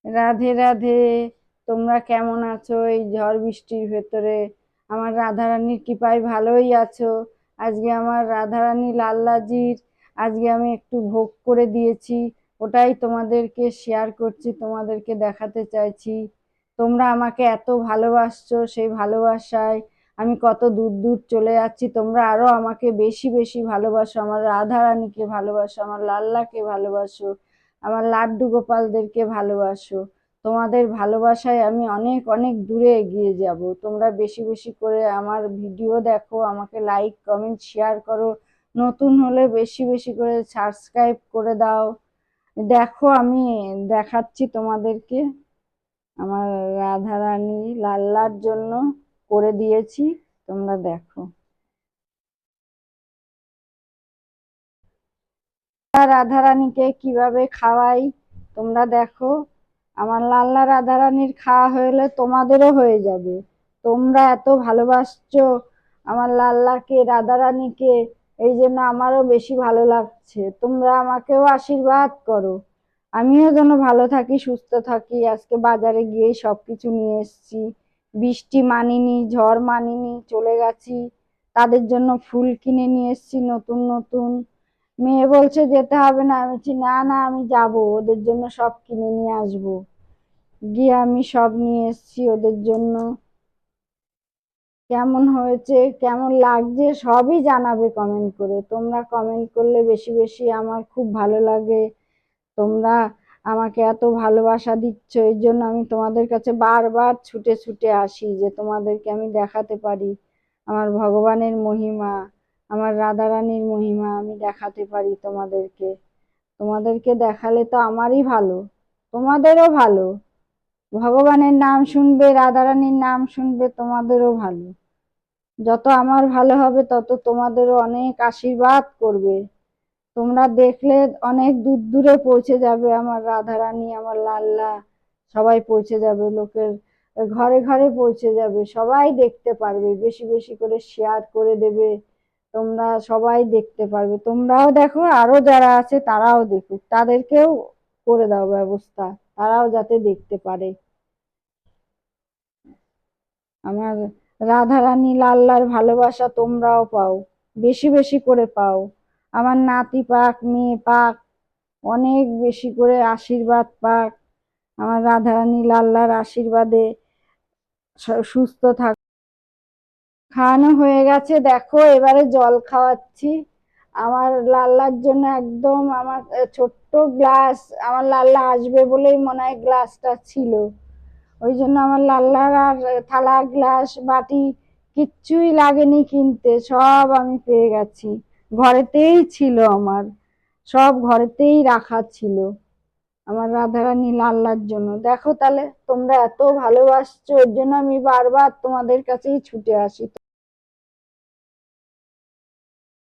রাধে রাধে। তোমরা কেমন আছো এই ঝড় বৃষ্টির ভেতরে? আমার রাধারানীর কৃপায় ভালোই আছো। আজকে আমার রাধারানী লাল্লাজির আজকে আমি একটু ভোগ করে দিয়েছি, ওটাই তোমাদেরকে শেয়ার করছি, তোমাদেরকে দেখাতে চাইছি। তোমরা আমাকে এত ভালোবাসছো, সেই ভালোবাসায় আমি কত দূর দূর চলে যাচ্ছি। তোমরা আরো আমাকে বেশি বেশি ভালোবাসো, আমার রাধারানীকে ভালোবাসো, আমার লাল্লাকে ভালোবাসো, আমার লাড্ডু গোপালদেরকে ভালোবাসো। তোমাদের ভালোবাসায় আমি অনেক অনেক দূরে এগিয়ে যাব। তোমরা বেশি বেশি করে আমার ভিডিও দেখো, আমাকে লাইক কমেন্ট শেয়ার করো, নতুন হলে বেশি বেশি করে সাবস্ক্রাইব করে দাও। দেখো আমি দেখাচ্ছি তোমাদেরকে, আমার রাধারানী লাল্লার জন্য করে দিয়েছি, তোমরা দেখো। রাধারানীকে কিভাবে খাওয়াই তোমরা দেখো। আমার লাল্লা রাধারানীর খাওয়া হলে তোমাদেরও হয়ে যাবে। তোমরা এত ভালোবাসছো আমার লাল্লাকে, রাধারানীকে, এই জন্য আমারও বেশি ভালো লাগছে। তোমরা আমাকেও আশীর্বাদ করো, আমিও যেন ভালো থাকি, সুস্থ থাকি। আজকে বাজারে গিয়ে সবকিছু নিয়ে এসেছি। বৃষ্টি মানিনি, ঝড় মানিনি, চলে গেছি। তাদের জন্য ফুল কিনে নিয়ে এসেছি নতুন নতুন। মেয়ে বলছে যেতে হবে না, আমি বলছি না না আমি যাব, ওদের জন্য সব কিনে নিয়ে আসবো। গিয়ে আমি সব নিয়ে এসেছি ওদের জন্য। কেমন হয়েছে, কেমন লাগছে সবই জানাবে কমেন্ট করে। তোমরা কমেন্ট করলে বেশি বেশি আমার খুব ভালো লাগে। তোমরা আমাকে এত ভালোবাসা দিচ্ছ, এর জন্য আমি তোমাদের কাছে বারবার ছুটে ছুটে আসি, যে তোমাদেরকে আমি দেখাতে পারি আমার ভগবানের মহিমা, আমার রাধারানীর মহিমা আমি দেখাতে পারি তোমাদেরকে। তোমাদেরকে দেখালে তো আমারই ভালো, তোমাদেরও ভালো। ভগবানের নাম শুনবে, রাধারানীর নাম শুনবে, তোমাদেরও ভালো। যত আমার ভালো হবে তত তোমাদেরও অনেক আশীর্বাদ করবে। তোমরা দেখলে অনেক দূর দূরে পৌঁছে যাবে, আমার রাধারানী, আমার লাল্লা সবাই পৌঁছে যাবে, লোকের ঘরে ঘরে পৌঁছে যাবে, সবাই দেখতে পারবে। বেশি বেশি করে শেয়ার করে দেবে, তোমরা সবাই দেখতে পারবে। তোমরাও দেখো, আরো যারা আছে তারাও দেখুক, তাদেরকেও করে দাও ব্যবস্থা, তারাও যাতে দেখতে পারে। আমার রাধারানী লাল্লার ভালোবাসা তোমরাও পাও, বেশি বেশি করে পাও। আমার নাতি পাক, মেয়ে পাক, অনেক বেশি করে আশীর্বাদ পাক। আমার রাধারানী লাল্লার আশীর্বাদে সুস্থ থাক। খাওয়ানো হয়ে গেছে, দেখো এবারে জল খাওয়াচ্ছি আমার লাল্লার জন্য। একদম আমার ছোট্ট গ্লাস, আমার লাল্লা আসবে বলেই মনে হয় গ্লাসটা ছিল, ওই জন্য আমার লাল্লার আর থালা গ্লাস বাটি কিচ্ছুই লাগেনি কিনতে, সব আমি পেয়ে গেছি। ঘরেতেই ছিল আমার, সব ঘরেতেই রাখা ছিল আমার রাধারানী লাল্লার জন্য। দেখো তাহলে তোমরা এত ভালোবাসছো, এর জন্য আমি বারবার তোমাদের কাছেই ছুটে আসি।